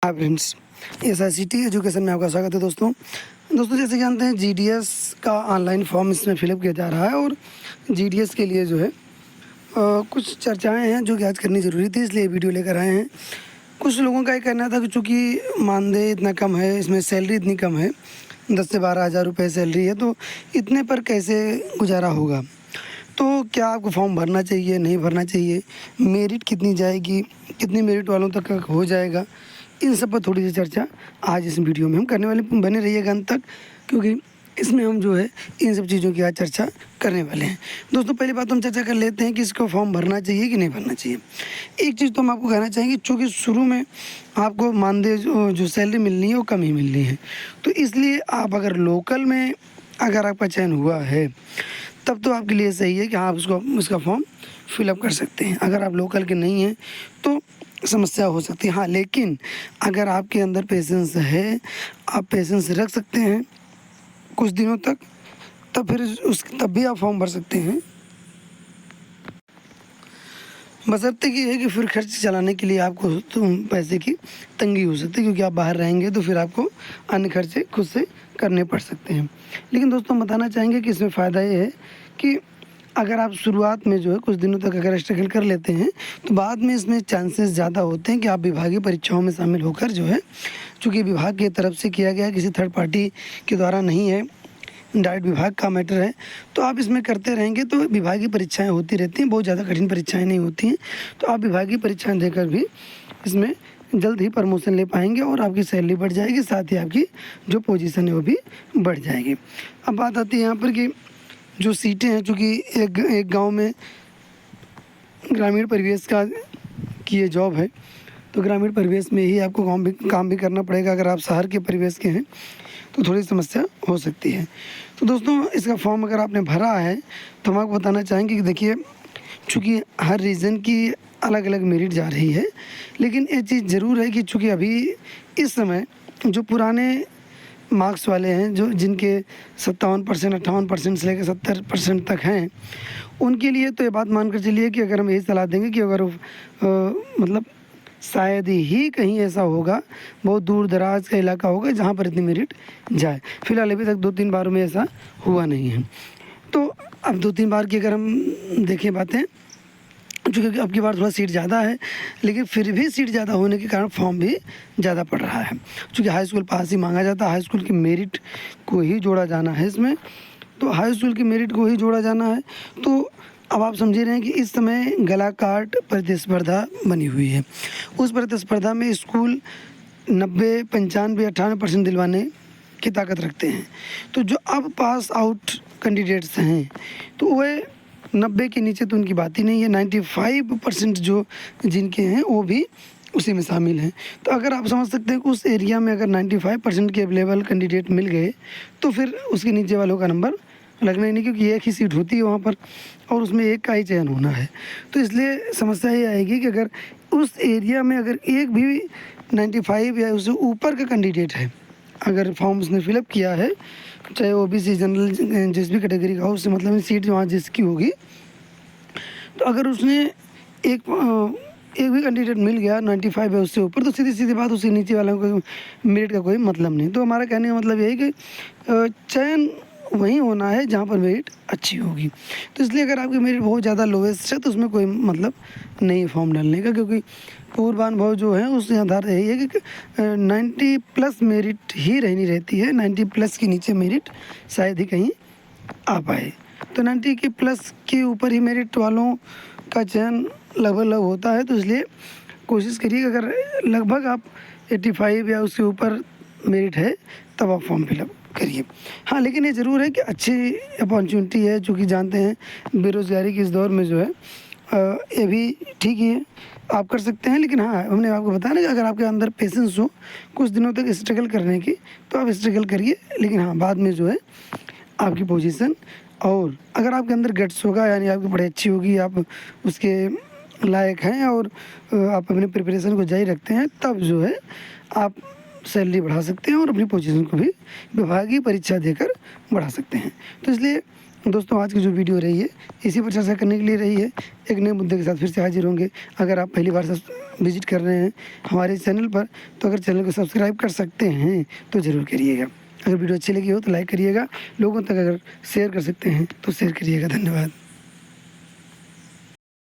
Hi friends, SICT education में आपका स्वागत है। दोस्तों जैसे जानते हैं GDS का ऑनलाइन फॉर्म इसमें फिलअप किया जा रहा है और GDS के लिए जो है कुछ चर्चाएं हैं जो कि आज करनी ज़रूरी थी, इसलिए वीडियो लेकर आए हैं। कुछ लोगों का ये कहना था कि चूँकि मानदेय इतना कम है, इसमें सैलरी इतनी कम है, 10 से 12 हज़ार रुपये सैलरी है, तो इतने पर कैसे गुजारा होगा। तो क्या आपको फॉर्म भरना चाहिए, नहीं भरना चाहिए, मेरिट कितनी जाएगी, कितनी मेरिट वालों तक हो जाएगा, इन सब पर थोड़ी सी चर्चा आज इस वीडियो में हम करने वाले। बने रहिएगा अंत तक, क्योंकि इसमें हम जो है इन सब चीज़ों की आज चर्चा करने वाले हैं। दोस्तों पहली बात हम चर्चा कर लेते हैं कि इसको फॉर्म भरना चाहिए कि नहीं भरना चाहिए। एक चीज़ तो हम आपको कहना चाहेंगे, चूँकि शुरू में आपको मानदेय जो सैलरी मिलनी है वो कम ही मिलनी है, तो इसलिए आप अगर लोकल में अगर आपका चयन हुआ है तब तो आपके लिए सही है कि आप उसका फॉर्म फिलअप कर सकते हैं। अगर आप लोकल के नहीं हैं तो समस्या हो सकती है। हाँ, लेकिन अगर आपके अंदर पेशेंस है, आप पेशेंस रख सकते हैं कुछ दिनों तक, तब भी आप फॉर्म भर सकते हैं। बशर्ते कि है कि फिर खर्च चलाने के लिए आपको पैसे की तंगी हो सकती है, क्योंकि आप बाहर रहेंगे तो फिर आपको अन्य खर्चे खुद से करने पड़ सकते हैं। लेकिन दोस्तों हम बताना चाहेंगे कि इसमें फ़ायदा ये है कि अगर आप शुरुआत में जो है कुछ दिनों तक अगर स्ट्रगल कर लेते हैं तो बाद में इसमें चांसेस ज़्यादा होते हैं कि आप विभागीय परीक्षाओं में शामिल होकर जो है, चूँकि विभाग की तरफ से किया गया किसी थर्ड पार्टी के द्वारा नहीं है, डायरेक्ट विभाग का मैटर है, तो आप इसमें करते रहेंगे तो विभागीय परीक्षाएं होती रहती हैं, बहुत ज़्यादा कठिन परीक्षाएं नहीं होती हैं, तो आप विभागीय परीक्षाएं देकर भी इसमें जल्द ही प्रमोशन ले पाएंगे और आपकी सैलरी बढ़ जाएगी, साथ ही आपकी जो पोजीशन है वो भी बढ़ जाएगी। अब बात आती है यहाँ पर कि जो सीटें हैं, चूँकि एक गाँव में ग्रामीण परिवेश की ये जॉब है, तो ग्रामीण परिवेश में ही आपको काम भी करना पड़ेगा। अगर आप शहर के परिवेश के हैं तो थोड़ी समस्या हो सकती है। तो दोस्तों इसका फॉर्म अगर आपने भरा है तो हम आपको बताना चाहेंगे कि देखिए, चूँकि हर रीजन की अलग अलग मेरिट जा रही है, लेकिन एक चीज़ ज़रूर है कि चूँकि अभी इस समय जो पुराने मार्क्स वाले हैं, जो जिनके 57%, 58% से लेकर 70% तक हैं, उनके लिए तो ये बात मान कर चलिए कि अगर हम यही सलाह देंगे कि अगर मतलब शायद ही कहीं ऐसा होगा, बहुत दूर दराज का इलाका होगा जहाँ पर इतनी मेरिट जाए। फिलहाल अभी तक 2-3 बारों में ऐसा हुआ नहीं है। तो अब 2-3 बार की अगर हम देखें बातें, चूँकि अब की बार थोड़ा सीट ज़्यादा है, लेकिन फिर भी सीट ज़्यादा होने के कारण फॉर्म भी ज़्यादा पड़ रहा है। चूँकि हाई स्कूल पास ही मांगा जाता है, हाई स्कूल की मेरिट को ही जोड़ा जाना है इसमें, तो हाई स्कूल की मेरिट को ही जोड़ा जाना है। तो अब आप समझ रहे हैं कि इस समय गला काट प्रतिस्पर्धा बनी हुई है। उस प्रतिस्पर्धा में स्कूल 90, 95, 98% दिलवाने की ताकत रखते हैं। तो जो अब पास आउट कैंडिडेट्स हैं तो वह 90 के नीचे तो उनकी बात ही नहीं है, 95% जो जिनके हैं वो भी उसी में शामिल हैं। तो अगर आप समझ सकते हैं कि उस एरिया में अगर 95% के अवेलेबल कैंडिडेट मिल गए तो फिर उसके नीचे वालों का नंबर लगना ही नहीं, क्योंकि एक ही सीट होती है वहाँ पर और उसमें एक का ही चयन होना है। तो इसलिए समस्या ये आएगी कि अगर उस एरिया में अगर एक भी 95 या उससे ऊपर का कैंडिडेट है, अगर फॉर्म उसने फिलअप किया है, चाहे OBC जनरल जिस भी कैटेगरी का हो, उससे मतलब सीट वहाँ जिसकी होगी, तो अगर उसने एक भी कैंडिडेट मिल गया 95 है उससे ऊपर, तो सीधी बात उसके नीचे वालों को मेरिट का कोई मतलब नहीं। तो हमारा कहने का मतलब यही कि चयन वहीं होना है जहाँ पर मेरिट अच्छी होगी। तो इसलिए अगर आपकी मेरिट बहुत ज़्यादा लोवेस्ट है तो उसमें कोई मतलब नहीं फॉर्म डालने का, क्योंकि पूर्वानुभव जो है उससे आधार यही है कि 90+ मेरिट ही रहती है, 90+ के नीचे मेरिट शायद ही कहीं आ पाए। तो 90 के प्लस के ऊपर ही मेरिट वालों का चयन लगभग होता है। तो इसलिए कोशिश करिए अगर लगभग आप 85 या उसके ऊपर मेरिट है तब आप फॉर्म फिलअप करिए। हाँ, लेकिन ये ज़रूर है कि अच्छी अपॉर्चुनिटी है, चूँकि जानते हैं बेरोज़गारी के इस दौर में जो है ये भी ठीक ही है, आप कर सकते हैं। लेकिन हाँ, हमने आपको बताया ना कि अगर आपके अंदर पेशेंस हो कुछ दिनों तक स्ट्रगल करने की तो आप स्ट्रगल करिए, लेकिन हाँ बाद में जो है आपकी पोजीशन, और अगर आपके अंदर गट्स होगा, यानी आपकी पढ़ाई अच्छी होगी, आप उसके लायक हैं और आप अपने प्रिपरेशन को जारी रखते हैं, तब जो है आप सैलरी बढ़ा सकते हैं और अपनी पोजीशन को भी विभागीय परीक्षा देकर बढ़ा सकते हैं। तो इसलिए दोस्तों आज की जो वीडियो रही है इसी पर चर्चा करने के लिए रही है। एक नए मुद्दे के साथ फिर से हाजिर होंगे। अगर आप पहली बार विज़िट कर रहे हैं हमारे चैनल पर, तो अगर चैनल को सब्सक्राइब कर सकते हैं तो ज़रूर करिएगा। अगर वीडियो अच्छी लगी हो तो लाइक करिएगा, लोगों तक अगर शेयर कर सकते हैं तो शेयर करिएगा। धन्यवाद।